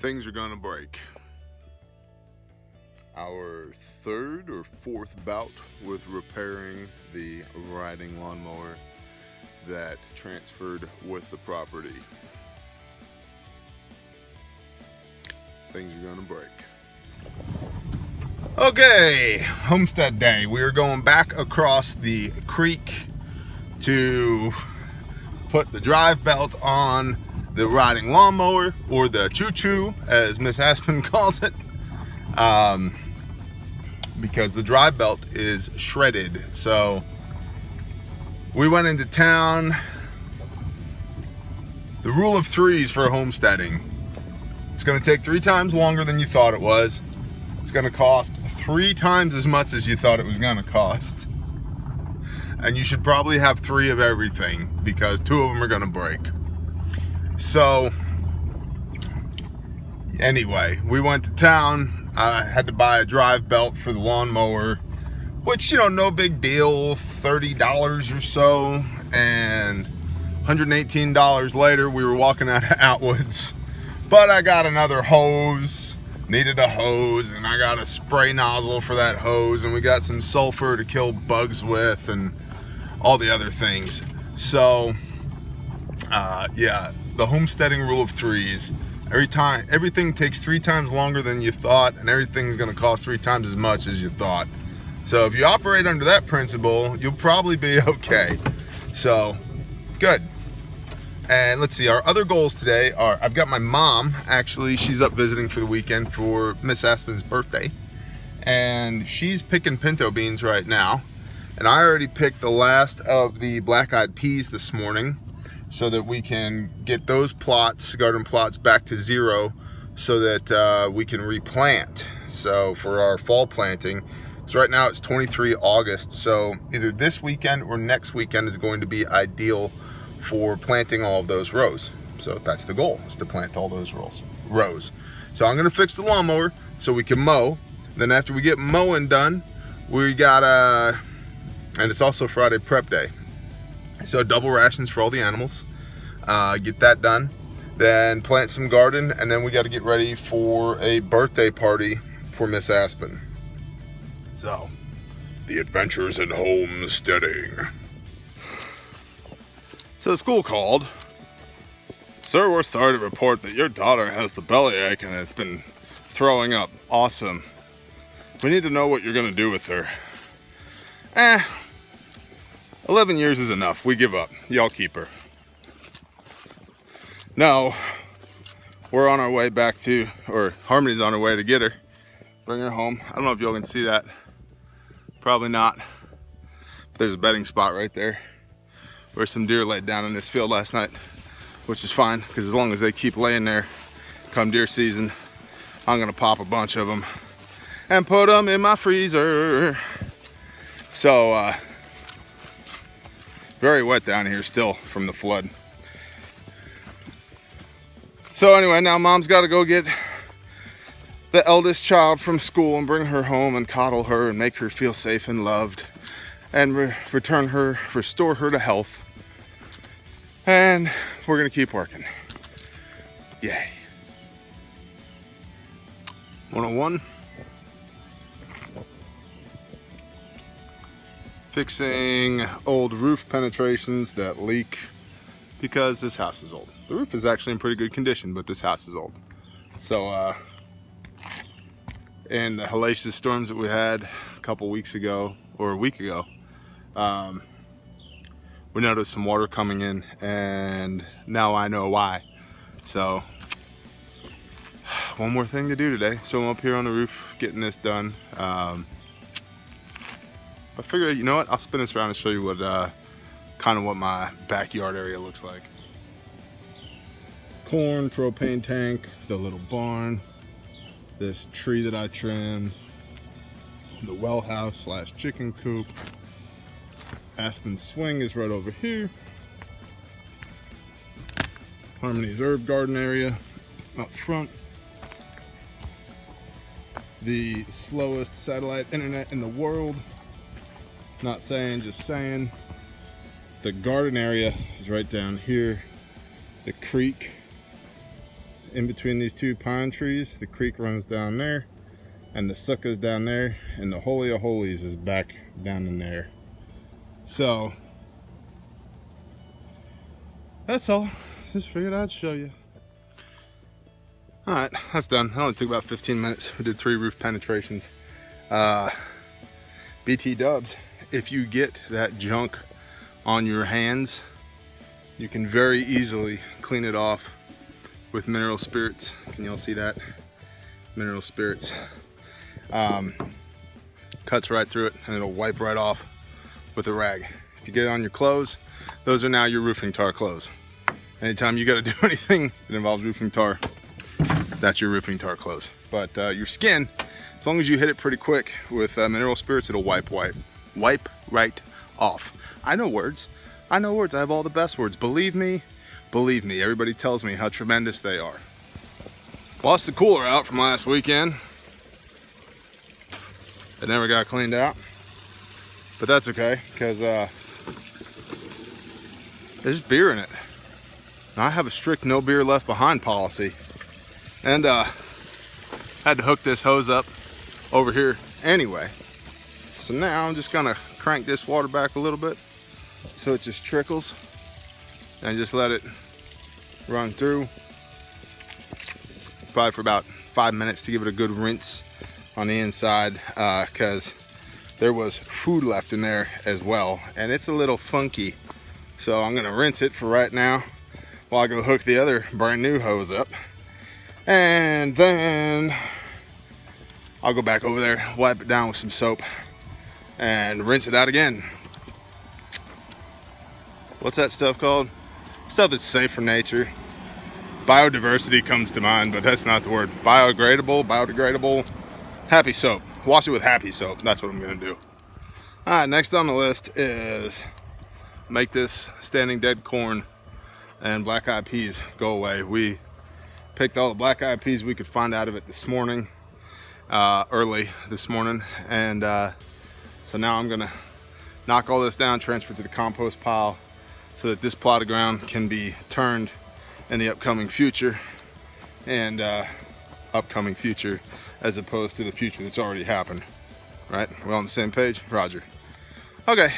things are gonna break. Our third or fourth bout with repairing the riding lawnmower that transferred with the property. Things are gonna break. Okay, Homestead Day. We are going back across the creek to put the drive belt on the riding lawnmower, or the choo-choo as Miss Aspen calls it, because the drive belt is shredded. So we went into town. The rule of threes for homesteading: it's going to take 3 times longer than you thought it was. It's going to cost 3 times as much as you thought it was going to cost. And you should probably have 3 of everything, because 2 of them are going to break. So anyway, we went to town. I had to buy a drive belt for the lawnmower, which, you know, no big deal, $30 or so. And $118 later, we were walking out of Outwoods. But I got another hose, needed a hose, and I got a spray nozzle for that hose, and we got some sulfur to kill bugs with, and all the other things. So yeah, the homesteading rule of threes: everything takes 3 times longer than you thought, and everything's going to cost 3 times as much as you thought. So if you operate under that principle, you'll probably be okay. So good. And let's see, our other goals today are, I've got my mom, actually, she's up visiting for the weekend for Miss Aspen's birthday, and she's picking pinto beans right now. And I already picked the last of the black-eyed peas this morning, so that we can get those plots, garden plots, back to 0, so that we can replant. So for our fall planting, so right now it's 23 August, so either this weekend or next weekend is going to be ideal for planting all of those rows. So that's the goal, is to plant all those rows. So I'm gonna fix the lawnmower so we can mow. Then after we get mowing done, we gotta, and it's also Friday prep day, so double rations for all the animals. Get that done, then plant some garden, and then we got to get ready for a birthday party for Miss Aspen. So, the adventures in homesteading. So the school called. Sir, we're sorry to report that your daughter has the bellyache and has been throwing up. Awesome. We need to know what you're going to do with her. 11 years is enough. We give up. Y'all keep her. No, we're on our way back to, or Harmony's on her way to get her. Bring her home. I don't know if y'all can see that. Probably not. But there's a bedding spot right there where some deer laid down in this field last night, which is fine, because as long as they keep laying there come deer season, I'm gonna pop a bunch of them and put them in my freezer. So, very wet down here still from the flood. So anyway, now mom's got to go get the eldest child from school and bring her home and coddle her and make her feel safe and loved, and restore her to health. And we're gonna keep working. Yay. 101. Fixing old roof penetrations that leak because this house is old. The roof is actually in pretty good condition, but this house is old. So in the hellacious storms that we had a couple weeks ago, or a week ago, we noticed some water coming in, and now I know why. So one more thing to do today. So I'm up here on the roof getting this done. I figure, you know what, I'll spin this around and show you what kind of what my backyard area looks like. Corn, propane tank, the little barn, this tree that I trimmed, the well house / chicken coop. Aspen's swing is right over here. Harmony's herb garden area up front. The slowest satellite internet in the world. Not saying, just saying. The garden area is right down here. The creek in between these two pine trees. The creek runs down there, and the succa's down there, and the Holy of Holies is back down in there. So that's all. Just figured I'd show you. All right, that's done. It only took about 15 minutes. We did 3 roof penetrations. BT dubs, if you get that junk on your hands, you can very easily clean it off with mineral spirits. Can y'all see that? Mineral spirits. Cuts right through it and it'll wipe right off with a rag. If you get it on your clothes, those are now your roofing tar clothes. Anytime you got to do anything that involves roofing tar, that's your roofing tar clothes. But your skin, as long as you hit it pretty quick with mineral spirits, it'll wipe right off. I know words. I have all the best words. Believe me, everybody tells me how tremendous they are. Lost the cooler out from last weekend. It never got cleaned out, but that's okay, because there's beer in it. And I have a strict no beer left behind policy, and had to hook this hose up over here anyway. So now I'm just gonna crank this water back a little bit so it just trickles, and just let it run through probably for about 5 minutes to give it a good rinse on the inside, because there was food left in there as well, and it's a little funky. So I'm gonna rinse it for right now while I go hook the other brand new hose up, and then I'll go back over there, wipe it down with some soap, and rinse it out again. What's that stuff called? Stuff that's safe for nature. Biodiversity comes to mind, but that's not the word. Biodegradable. Happy soap. Wash it with happy soap. That's what I'm gonna do. All right, next on the list is make this standing dead corn and black eyed peas go away. We picked all the black eyed peas we could find out of it this morning, early this morning, and so now I'm gonna knock all this down, transfer it to the compost pile, so that this plot of ground can be turned in the upcoming future, and upcoming future as opposed to the future that's already happened. Right? We're on the same page? Roger. Okay,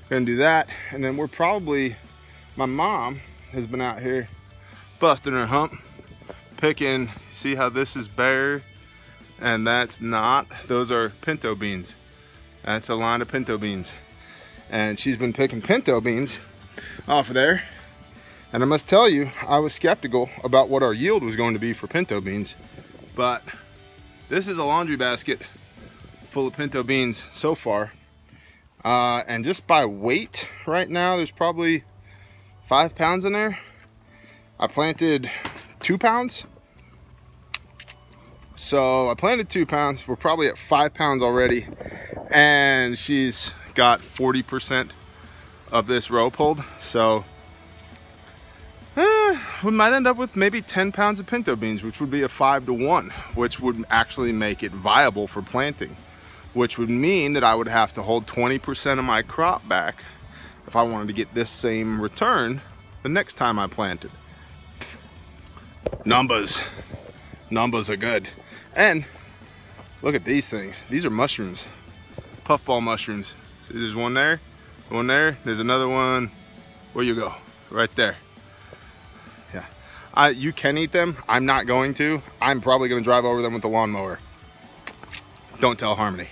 gonna do that, and then we're probably, my mom has been out here busting her hump, picking. See how this is bare and that's not? Those are pinto beans. That's a line of pinto beans, and she's been picking pinto beans off of there. And I must tell you, I was skeptical about what our yield was going to be for pinto beans, but this is a laundry basket full of pinto beans so far. And just by weight right now, there's probably 5 pounds in there. I planted 2 pounds. So I planted 2 pounds. We're probably at 5 pounds already. And she's got 40% of this row pulled. So we might end up with maybe 10 pounds of pinto beans, which would be a 5-to-1, which would actually make it viable for planting, which would mean that I would have to hold 20% of my crop back if I wanted to get this same return the next time I planted. Numbers are good. And look at these things. These are mushrooms, puffball mushrooms. See, there's one there, there's another one. Where you go? Right there. Yeah, you can eat them. I'm not going to. I'm probably going to drive over them with the lawnmower. Don't tell Harmony.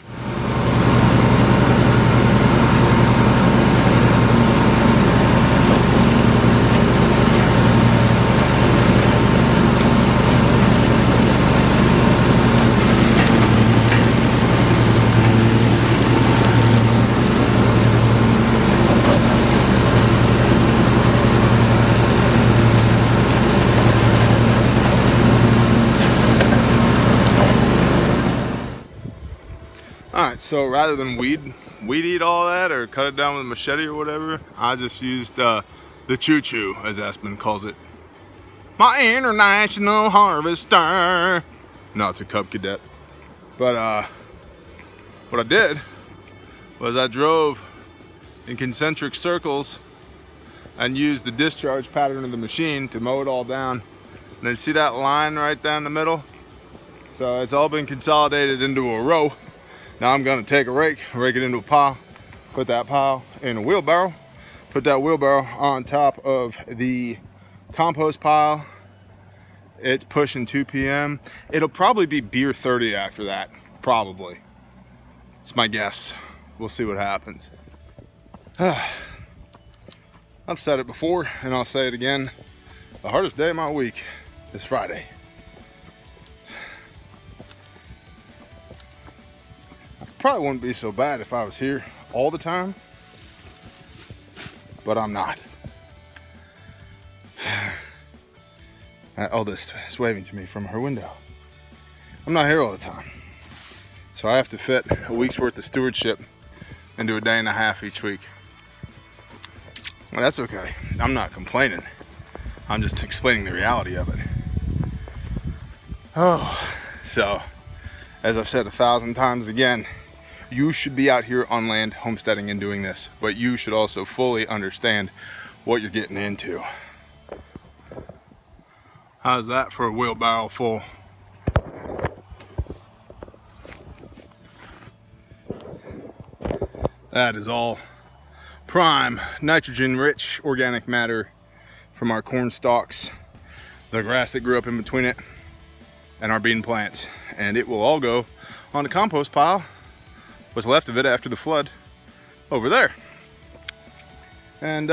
Alright, so rather than weed eat all that or cut it down with a machete or whatever, I just used the choo-choo, as Aspen calls it. My international harvester. No, it's a Cub Cadet. But what I did was I drove in concentric circles and used the discharge pattern of the machine to mow it all down And then see that line right down the middle? So it's all been consolidated into a row. Now I'm gonna take a rake it into a pile, put that pile in a wheelbarrow, put that wheelbarrow on top of the compost pile. It's pushing 2 p.m. It'll probably be beer 30 after that, probably. It's my guess. We'll see what happens. I've said it before and I'll say it again. The hardest day of my week is Friday. Probably wouldn't be so bad if I was here all the time, but I'm not. Eldest is waving to me from her window. I'm not here all the time, so I have to fit a week's worth of stewardship into a day and a half each week. Well, that's okay. I'm not complaining. I'm just explaining the reality of it. Oh, so as I've said 1,000 times again, you should be out here on land homesteading and doing this, but you should also fully understand what you're getting into. How's that for a wheelbarrow full? That is all prime, nitrogen-rich organic matter from our corn stalks, the grass that grew up in between it, and our bean plants. And it will all go on the compost pile, what's left of it after the flood, over there. And,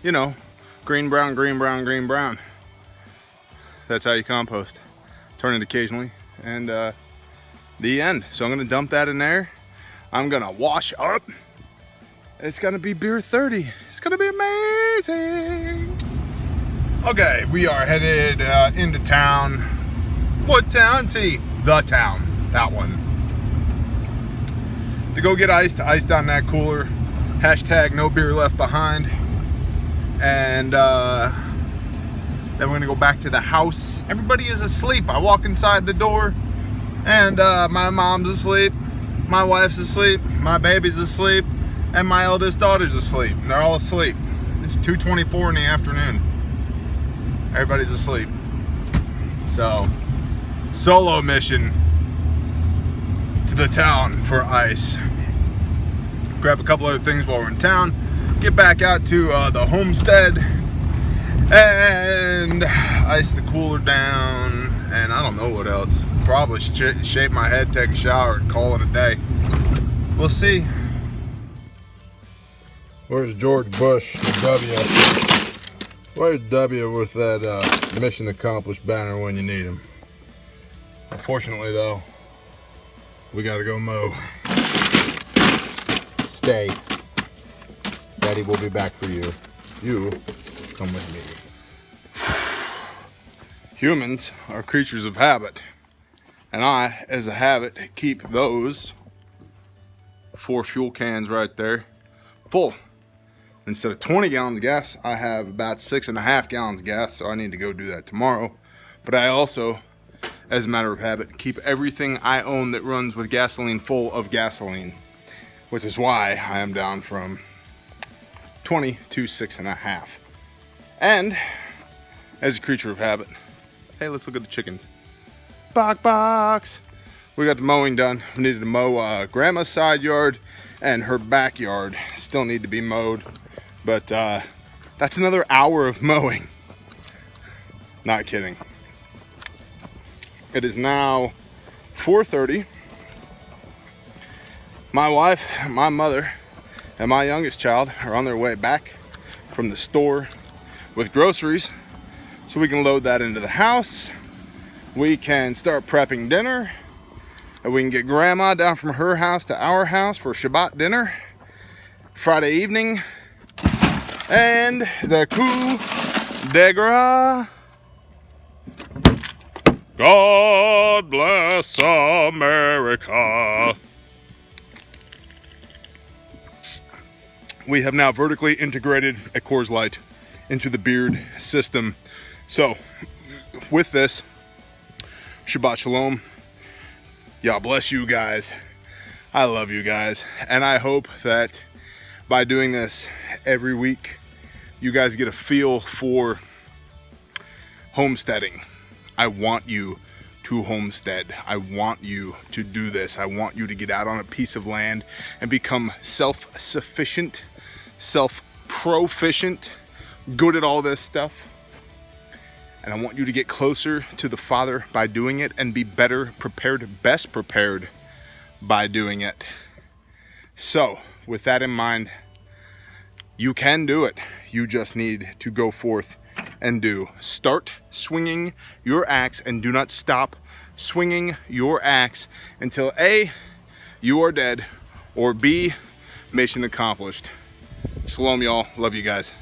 you know, green, brown, green, brown, green, brown. That's how you compost. Turn it occasionally, and the end. So I'm gonna dump that in there. I'm gonna wash up. It's gonna be beer 30. It's gonna be amazing. Okay, we are headed into town. What town? See, the town, that one. To go get iced on that cooler. Hashtag no beer left behind. And then we're gonna go back to the house. Everybody is asleep. I walk inside the door and my mom's asleep, my wife's asleep, my baby's asleep, and my eldest daughter's asleep. They're all asleep. It's 2:24 in the afternoon. Everybody's asleep. So, solo mission to the town for ice. Grab a couple other things while we're in town. Get back out to the homestead and ice the cooler down, and I don't know what else. Probably shave my head, take a shower, and call it a day. We'll see. Where's George Bush, W? Where's W with that mission accomplished banner when you need him? Unfortunately though, we gotta go mow. Stay. Daddy will be back for you. You come with me. Humans are creatures of habit, and I, as a habit, keep those 4 fuel cans right there full. Instead of 20 gallons of gas, I have about 6.5 gallons of gas, so I need to go do that tomorrow. But I also, as a matter of habit, keep everything I own that runs with gasoline full of gasoline, which is why I am down from 20 to 6.5. And as a creature of habit, hey, let's look at the chickens. Box. We got the mowing done. We needed to mow grandma's side yard and her backyard. Still need to be mowed, but that's another hour of mowing. Not kidding. It is now 4:30. My wife, my mother, and my youngest child are on their way back from the store with groceries, so we can load that into the house. We can start prepping dinner, and we can get grandma down from her house to our house for Shabbat dinner Friday evening. And the coup de grace. God bless America. We have now vertically integrated a Coors Light into the beard system. So, with this, Shabbat Shalom. Yah bless you guys. I love you guys. And I hope that by doing this every week, you guys get a feel for homesteading. I want you to homestead. I want you to do this. I want you to get out on a piece of land and become self-sufficient, self-proficient, good at all this stuff. And I want you to get closer to the Father by doing it and be better prepared, best prepared by doing it. So, with that in mind, you can do it. You just need to go forth and do. Start swinging your axe and do not stop swinging your axe until A, you are dead, or B, mission accomplished. Shalom, y'all. Love you guys.